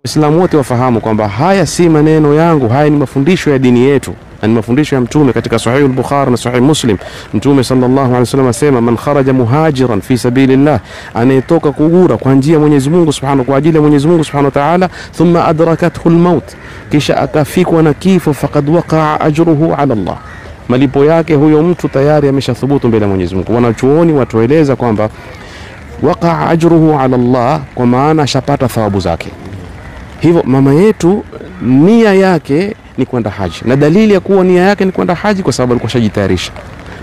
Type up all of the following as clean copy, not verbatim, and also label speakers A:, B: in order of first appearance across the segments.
A: Waislamu wote wafahamu kwamba haya si maneno yangu, haya ni mafundisho ya dini yetu, ni mafundisho ya Mtume katika Sahih al-Bukhari na Sahih Muslim. Mtume sallallahu alaihi wasallam asema, man kharaja muhajiran fi sabilillah, anayetoka kugura kwa njia ya Mwenyezi Mungu Subhanahu, kwa ajili ya Mwenyezi Mungu Subhanahu wa Ta'ala, thumma adrakathu al-maut, kisha akafikwa na kifo, faqad waqa'a ajruhu ala Allah, malipo yake huyo mtu tayari ameshathubutu mbele ya Mwenyezi Mungu. Wanachuoni watueleza kwamba waqa'a ajruhu ala Allah, kwa maana ashapata thawabu zake. Hivyo mama yetu nia yake ni kwenda haji, na dalili ya kuwa nia yake ni kwenda haji kwa sababu alikuwa shajitayarisha,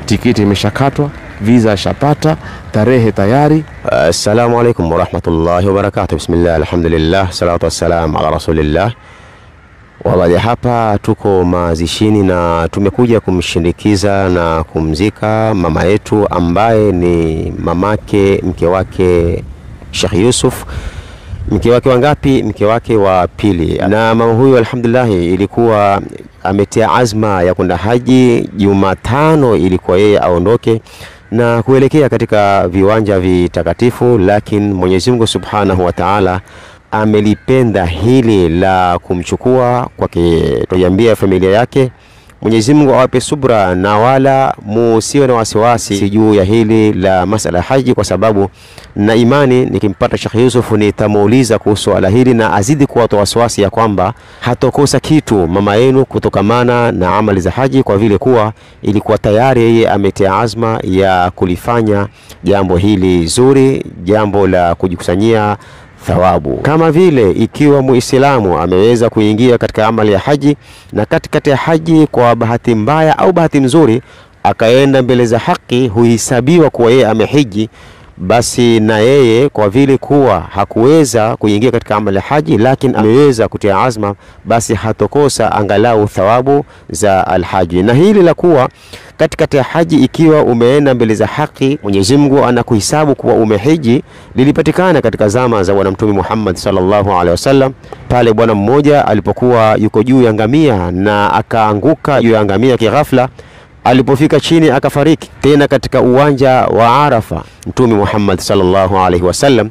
A: tikiti imeshakatwa, visa ashapata, tarehe tayari.
B: Assalamu alaykum wa rahmatullahi wa barakatuh. Bismillah, alhamdulillah, salatu wassalamu ala rasulillah. Wallahi hapa tuko mazishini na tumekuja kumshindikiza na kumzika mama yetu ambaye ni mamake mke wake Sheikh Yusuf. Mke wake wangapi? Mke wake wa pili. Na mama huyu alhamdulillah ilikuwa ametia azma ya kwenda haji. Jumatano ilikuwa yeye aondoke na kuelekea katika viwanja vitakatifu, lakini Mwenyezi Mungu Subhanahu wa Ta'ala amelipenda hili la kumchukua kwake. Tuiambia familia yake Mwenyezi Mungu awape subra na wala musiwe na wasiwasi juu ya hili la masala haji, kwa sababu na imani nikimpata Sheikh Yusuf nitamuuliza kuhusu swala hili na azidi kuwatoa wasiwasi ya kwamba hatokosa kitu mama yenu kutokamana na amali za haji, kwa vile kuwa ilikuwa tayari yeye ametia azma ya kulifanya jambo hili zuri, jambo la kujikusanyia thawabu. Kama vile ikiwa Muislamu ameweza kuingia katika amali ya haji na katikati ya haji kwa bahati mbaya au bahati nzuri akaenda mbele za haki, huhesabiwa kuwa yeye amehiji, basi na yeye kwa vile kuwa hakuweza kuingia katika amali ya haji lakini ameweza kutia azma, basi hatokosa angalau thawabu za alhaji. Na hili la kuwa katikati ya haji ikiwa umeenda mbele za haki, Mwenyezi Mungu anakuhesabu kuwa umehiji, lilipatikana katika zama za bwana Mtume Muhammad sallallahu alaihi wasallam. Pale bwana mmoja alipokuwa yuko juu ya ngamia na akaanguka juu ya ngamia kighafla, alipofika chini akafariki. Tena katika uwanja wa Arafa Mtume Muhammad sallallahu alaihi wasallam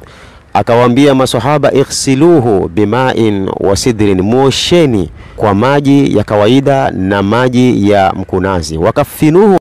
B: akawaambia maswahaba, ighsiluhu bima'in wa sidrin, mosheni kwa maji ya kawaida na maji ya mkunazi, wakafinuhu,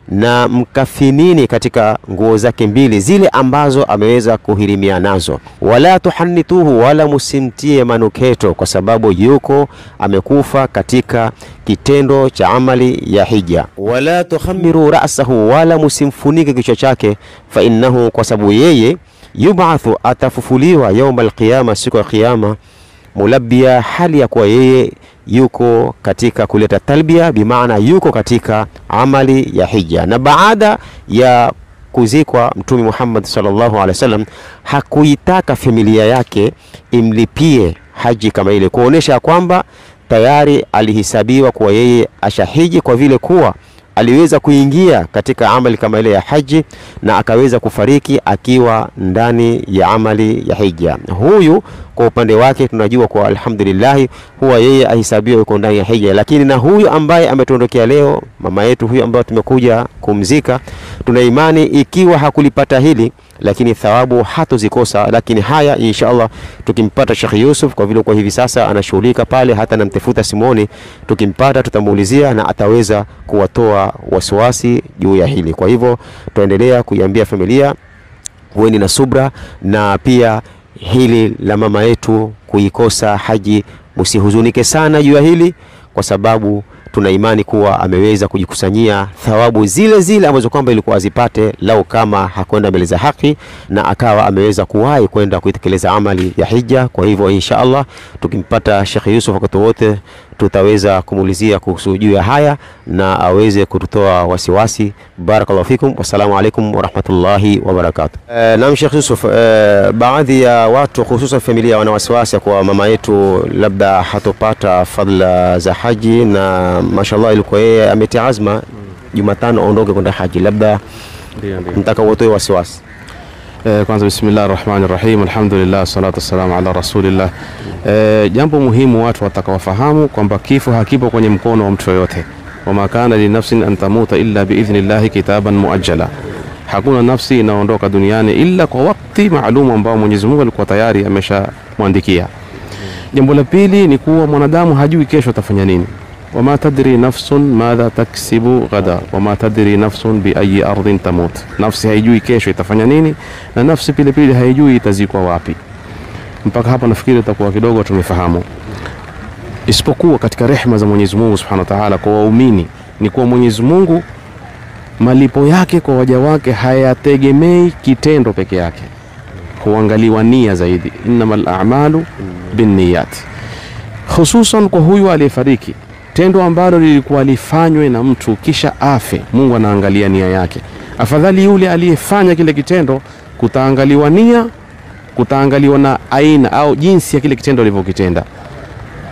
B: na mkafinini katika nguo zake mbili zile ambazo ameweza kuhirimia nazo, wala tuhannituhu, wala musimtie manuketo, kwa sababu yuko amekufa katika kitendo cha amali ya hija. Wala tukhamiru ra'sahu, wala musimfunike kichwa chake, fa innahu, kwa sababu yeye yub'athu, atafufuliwa yawm al-qiyama, siku ya kiyama, mulabbiya, hali ya kuwa yeye yuko katika kuleta talbia, bimaana yuko katika amali ya hija. Na baada ya kuzikwa Mtume Muhammad sallallahu alaihi wasallam hakuitaka familia yake imlipie haji kama ile, kuonesha kwamba tayari alihisabiwa kuwa yeye ashahiji, kwa vile kuwa aliweza kuingia katika amali kama ile ya haji na akaweza kufariki akiwa ndani ya amali ya hija. Huyu kwa upande wake tunajua kwa alhamdulillah huwa yeye ahisabiwa yuko ndani ya hija. Lakini na huyu ambaye ametuondokea leo, mama yetu huyu ambaye tumekuja kumzika, tuna imani ikiwa hakulipata hili lakini thawabu hatozikosa. Lakini haya inshallah tukimpata Sheikh Yusuf, kwa vile kwa hivi sasa anashughulika pale, hata namtafuta Simoni, tukimpata tutamuulizia na ataweza kuwatoa wasiwasi juu ya hili. Kwa hivyo tuendelea kuiambia familia kuweni na subra, na pia hili la mama yetu kuikosa haji msihuzunike sana juu ya hili, kwa sababu tuna imani kuwa ameweza kujikusanyia thawabu zile zile ambazo kwamba ilikuwa azipate lau kama hakwenda mbele za haki na akawa ameweza kuwahi kwenda kuitekeleza amali ya hija. Kwa hivyo inshallah tukimpata Sheikh Yusuf wakati wote tutaweza kumulizia kuhusu juu ya haya na aweze kututoa wasiwasi. Barakallahu fikum, wassalamu alaikum wa rahmatullahi wa barakatuh. Naam Sheikh Yusuf, baadhi ya watu hususan familia wana wasiwasi kwa mama yetu labda hatopata fadhila za haji, na mashallah ilikuwa yeye ametia azma Jumatano aondoke kwenda haji, labda nataka watoe wasiwasi.
A: Kwanza bismillahirrahmanirrahim, alhamdulillah, salatu wassalamu ala rasulillah. Jambo muhimu watu watakawafahamu kwamba kifo hakipo kwenye mkono wa mtu yote. Wama kana li nafsin an tamuta illa biidhnillahi kitaban muajjala. Hakuna nafsi inaondoka duniani ila kwa wakati maalum ambao Mwenyezi Mungu alikuwa tayari ameshamwandikia. Jambo la pili ni kuwa mwanadamu hajui kesho atafanya nini. Wama tadri nafsun madha taksibu ghada wama tadri nafsun bi ayi ardhin tamut. Nafsi haijui kesho itafanya nini, na nafsi pili haijui itazikwa wapi. Mpaka hapa nafikiri tutakuwa kidogo tumefahamu. Isipokuwa katika rehema za Mwenyezi Mungu Subhanahu wa Ta'ala kwa waumini ni kuwa Mwenyezi Mungu malipo yake kwa waja wake hayategemei kitendo peke yake, huangaliwa nia zaidi. Innamal a'malu binniyat. Hususan kwa huyu aliyefariki, tendo ambalo lilikuwa lifanywe na mtu kisha afe, Mungu anaangalia nia yake. Afadhali yule aliyefanya kile kitendo, kutaangaliwa nia, kutaangaliwa na aina au jinsi ya kile kitendo alivyokitenda.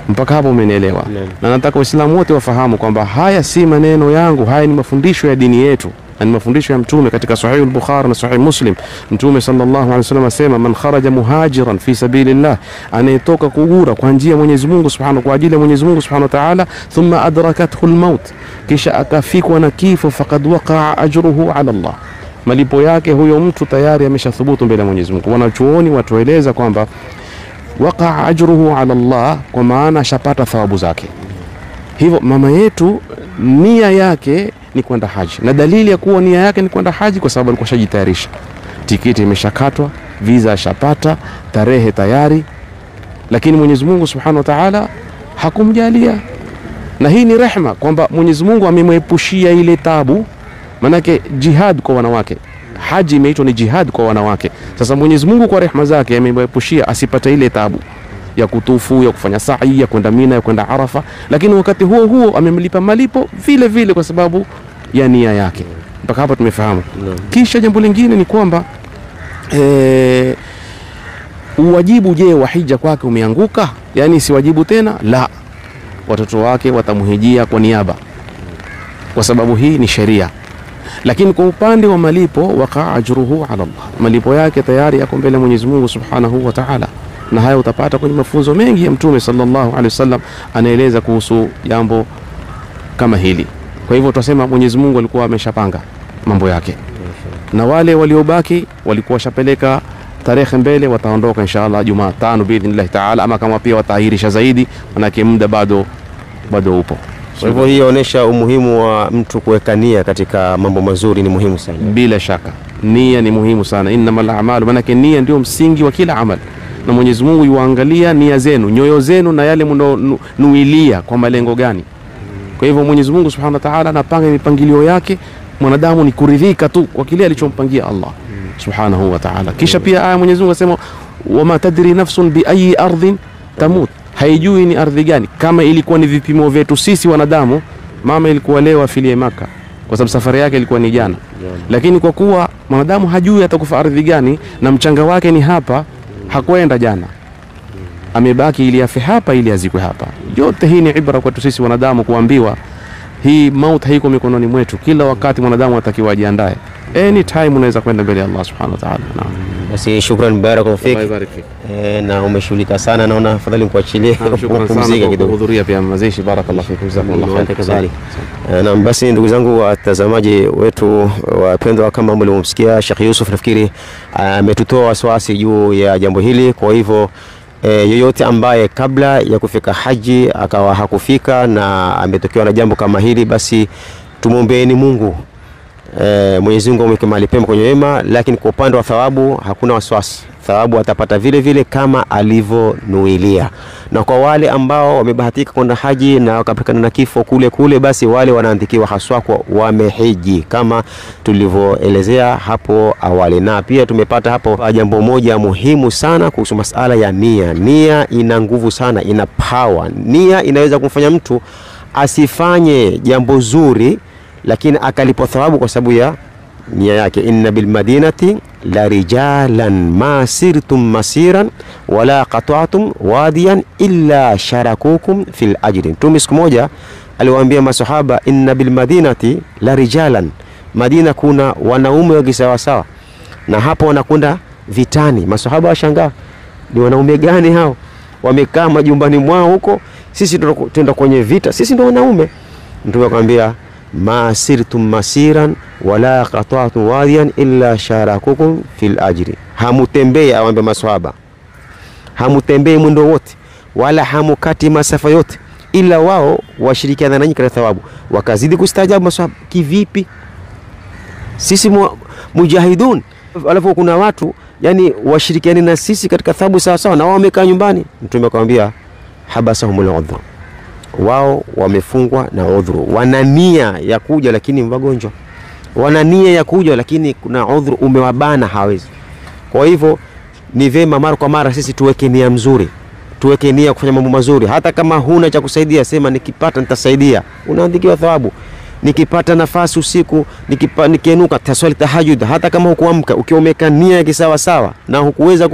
A: Mpaka hapo umenielewa? Na nataka Waislamu wote wafahamu kwamba haya si maneno yangu, haya ni mafundisho ya dini yetu, na ni mafundisho ya Mtume katika Sahih al-Bukhari na Sahih Muslim. Mtume sallallahu alaihi wasallam asema, man kharaja muhajiran fi sabilillah, anayetoka kugura kwa njia ya Mwenyezi Mungu Subhanahu, kwa ajili ya Mwenyezi Mungu Subhanahu wa Ta'ala, thumma adrakathu al-maut, kisha akafikwa na kifo, faqad waqa'a ajruhu ala Allah, malipo yake huyo mtu tayari ameshathubutu mbele ya Mwenyezi Mungu. Wanachuoni watueleza kwamba waqa'a ajruhu ala Allah, kwa maana shapata thawabu zake. Hivyo mama yetu nia yake ni kwenda haji, na dalili ya kuwa nia yake ni kwenda haji kwa sababu alikuwa shajitayarisha, tiketi imeshakatwa, visa shapata, tarehe tayari, lakini Mwenyezi Mungu Subhanahu wa Ta'ala hakumjalia. Na hii ni rehema kwamba Mwenyezi Mungu amemwepushia ile tabu. Manake jihad kwa wanawake, haji imeitwa ni jihad kwa wanawake. Sasa Mwenyezi Mungu kwa rehema zake amemwepushia asipate ile tabu ya kutufu, ya kufanya sa'i, ya kwenda Mina, ya kwenda Arafa, lakini wakati huo huo amemlipa malipo vile vile kwa sababu ya nia yake. Mpaka hapa tumefahamu. Kisha jambo lingine ni kwamba uwajibu je wa hija kwake umeanguka? Yani si wajibu tena? La, watoto wake watamhijia kwa niaba, kwa sababu hii ni sheria. Lakini kwa upande wa malipo, waqa'a ajruhu ala Allah, malipo yake tayari yako mbele Mwenyezi Mungu Subhanahu wa Ta'ala. Na haya utapata kwenye mafunzo mengi ya Mtume sallallahu alaihi wasallam, anaeleza kuhusu jambo kama hili. Kwa hivyo tutasema Mwenyezi Mungu alikuwa ameshapanga mambo yake, na wale waliobaki walikuwa washapeleka tarehe mbele, wataondoka inshallah Jumatano biidhnillah Ta'ala, ama kama pia wataahirisha zaidi, manake muda bado upo.
B: Kwa hivyo hii inaonyesha umuhimu wa mtu kuweka nia katika mambo mazuri, ni muhimu sana.
A: Bila shaka nia ni muhimu sana. Innamal a'malu, manake nia ndio msingi wa kila amal, na Mwenyezi Mungu yuangalia nia zenu, nyoyo zenu, na yale mnaonuilia kwa malengo gani. Kwa hivyo Mwenyezi Mungu Subhanahu wa Ta'ala anapanga mipangilio yake, mwanadamu ni kuridhika tu kwa kile alichompangia Allah Subhanahu wa Ta'ala. Kisha pia aya Mwenyezi Mungu asema, wama tadri nafsun bi ayi ardhin tamut, haijui ni ardhi gani. Kama ilikuwa ni vipimo vyetu sisi wanadamu, mama ilikuwa leo afilie Maka kwa sababu safari yake ilikuwa ni jana. Lakini kwa kuwa mwanadamu hajui atakufa ardhi gani na mchanga wake ni hapa, hakwenda jana, amebaki ili afe hapa ili azikwe hapa. Yote hii ni ibra kwetu sisi wanadamu kuambiwa hii maut haiko mikononi mwetu. Kila wakati mwanadamu anatakiwa ajiandae, anytime unaweza kwenda mbele ya Allah Subhanahu wa Ta'ala. Naam.
B: Basi shukran, barakallahu fik. Na umeshughulika sana, naona afadhali nikuachilie kupumzika kidogo, kuhudhuria pia mazishi. Barakallahu fik, jazakumullahu khair kadhalik. Na basi ndugu zangu watazamaji wetu wapendwa, kama mlivyomsikia Sheikh Yusuf, nafikiri ametutoa wasiwasi juu ya jambo hili. Kwa hivyo yoyote ambaye kabla ya kufika haji akawa hakufika na ametokewa na jambo kama hili, basi tumuombeeni Mungu Mwenyezi Mungu amweke mahali pema kwenye wema. Lakini kwa upande wa thawabu hakuna wasiwasi, thawabu atapata vile vile kama alivyonuilia. Na kwa wale ambao wamebahatika kwenda haji na wakapikana na kifo kule, basi wale wanaandikiwa haswa kwa wamehiji kama tulivyoelezea hapo awali. Na pia tumepata hapo jambo moja muhimu sana kuhusu masala ya nia. Nia ina nguvu sana, ina power. Nia inaweza kumfanya mtu asifanye jambo zuri lakini akalipo thawabu kwa sababu ya nia yake. Inna bil madinati la rijalan ma sirtum masiran wala qata'tum wadiyan illa sharakukum fil ajri. Mtume siku moja aliwaambia masahaba, inna bil madinati la rijalan, Madina kuna wanaume wa sawa sawa, na hapo wanakwenda vitani. Masahaba washangaa, ni wanaume gani hao wamekaa majumbani mwao huko, sisi tunaenda kwenye vita, sisi ndio wanaume. Mtume akamwambia, ma sirtum masiran wala qata'tum wadiyan illa sharakukum fil ajri. Hamutembei, awaambia maswahaba, hamutembei mwendo wote wala hamukati masafa yote ila wao washirikiana nanyi katika thawabu. Wakazidi kustajabu maswahaba, kivipi sisi mujahidun alafu kuna watu yani washirikiani na sisi katika thawabu sawa sawa na wao wamekaa nyumbani? Mtume akamwambia habasahumul udhur, wao wamefungwa na udhuru, wana nia ya kuja lakini wagonjwa, wana nia ya kuja lakini kuna udhuru umewabana, hawezi. Kwa hivyo ni vema mara kwa mara sisi tuweke nia mzuri, tuweke nia kufanya mambo mazuri. Hata kama huna cha kusaidia, sema nikipata nitasaidia, unaandikiwa thawabu. Nikipata nafasi usiku, nikienuka taswali tahajjud, hata kama hukuamka, ukiwa umeka nia ya kisawa sawa na hukuweza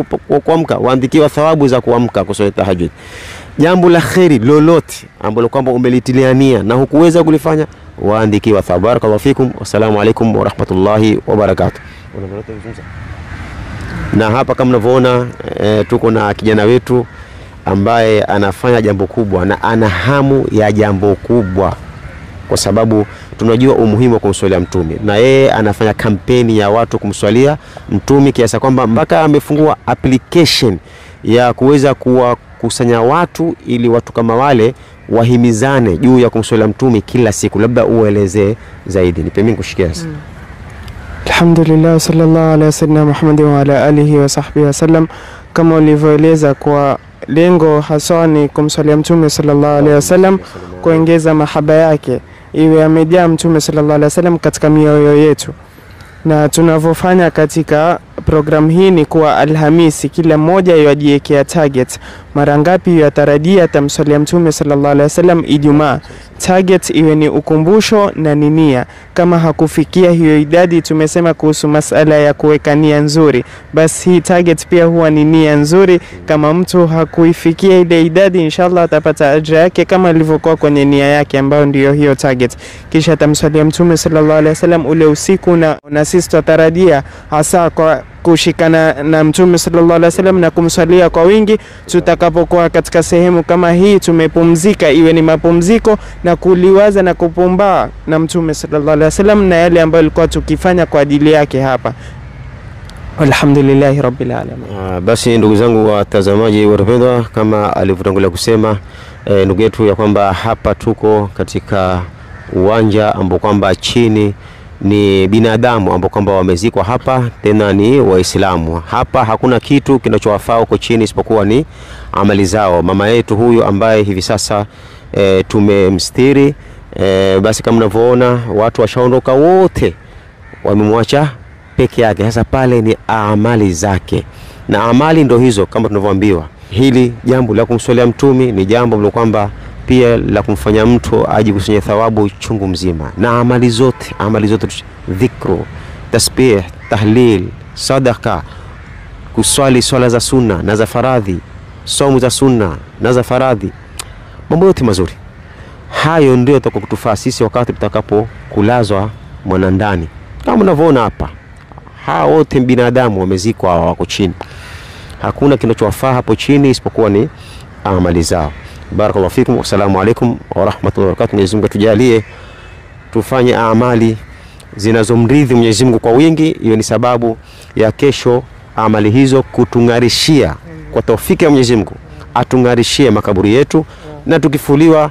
B: kuamka, waandikiwa thawabu za kuamka kuswali tahajjud. Jambo la khairi lolote ambalo kwamba umelitilia nia na hukuweza kulifanya, waandikiwa thawabu. Barakallahu fikum, wassalamu alaykum wa rahmatullahi wa barakatuh. Na hapa kama mnavyoona tuko na kijana wetu ambaye anafanya jambo kubwa na ana hamu ya jambo kubwa, kwa sababu tunajua umuhimu wa kumswalia Mtume, na yeye anafanya kampeni ya watu kumswalia Mtume kiasi kwamba mpaka amefungua application ya kuweza kuwakusanya watu ili watu kama wale wahimizane juu ya kumswalia Mtume kila siku. Labda uelezee zaidi, nipe mimi kushikia sasa.
C: Alhamdulillah, sallallahu alaihi wasallam Muhammad wa ala alihi wa sahbihi wasallam. Kama ulivyoeleza, kwa lengo haswa ni kumswalia Mtume sallallahu alaihi wasallam, kuongeza mahaba yake iwe amejaa Mtume sallallahu alaihi wasallam katika mioyo yetu. Na tunavyofanya katika program hii ni kuwa Alhamisi kila mmoja yajiwekea target, mara ngapi yatarajia tamswalia Mtume sallallahu alaihi wasallam Ijumaa. Target iwe ni ukumbusho na nia. Kama hakufikia hiyo idadi, tumesema kuhusu masala ya kuweka nia nzuri, basi hii target pia huwa ni nia nzuri. Kama mtu hakuifikia ile idadi, inshallah atapata ajira yake kama ilivyokuwa kwenye nia yake ambayo ndio hiyo target. Kisha tamswalia Mtume sallallahu alaihi wasallam ule usiku, na sisi tutarajia hasa kwa kushikana na Mtume sallallahu alaihi wasallam na kumswalia kwa wingi. Tutakapokuwa katika sehemu kama hii tumepumzika, iwe ni mapumziko na kuliwaza na kupumbaa na Mtume sallallahu alaihi wasallam na yale ambayo alikuwa tukifanya kwa ajili yake hapa. Alhamdulillahi rabbil alamin.
B: Basi ndugu zangu watazamaji wapendwa, kama alivyotangulia kusema ndugu yetu ya kwamba hapa tuko katika uwanja ambao kwamba chini ni binadamu ambao kwamba wamezikwa hapa, tena ni Waislamu. Hapa hakuna kitu kinachowafaa huko chini isipokuwa ni amali zao. Mama yetu huyu ambaye hivi sasa tumemstiri, basi kama mnavyoona watu washaondoka wote, wamemwacha peke yake. Sasa pale ni amali zake, na amali ndo hizo kama tunavyoambiwa. Hili jambo la kumswalia Mtume ni jambo ambalo kwamba pia la kumfanya mtu ajikusanye thawabu chungu mzima. Na amali zote dhikru, tasbih, tahlil, sadaka, kuswali swala za sunna na za faradhi, somu za sunna na za faradhi, mambo yote mazuri hayo ndio yatakutufaa sisi wakati tutakapo kulazwa mwanandani. Kama unavyoona hapa, hao wote binadamu wamezikwa, wako chini. Hakuna kinachowafaa hapo chini isipokuwa ni amali zao. Barakallahu fikum, wassalamu alaikum wa rahmatullahi wa barakatuh. Mwenyezi Mungu tujalie tufanye amali zinazomridhi Mwenyezi Mungu kwa wingi. Hiyo ni sababu ya kesho amali hizo kutungarishia kwa taufiki ya Mwenyezi Mungu, atungarishie makaburi yetu, na tukifuliwa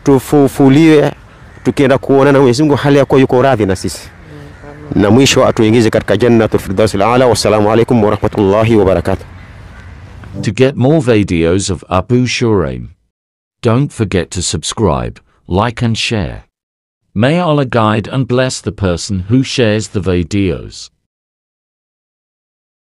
B: tufufuliwe tukienda kuona na Mwenyezi Mungu hali ya kuwa yuko radhi na sisi, na mwisho atuingize katika jannatul firdausil aala. Wassalamu alaikum wa rahmatullahi wa barakatuh.
D: To get more videos of Abu Shuraim, don't forget to subscribe, like and share. May Allah guide and bless the person who shares the videos.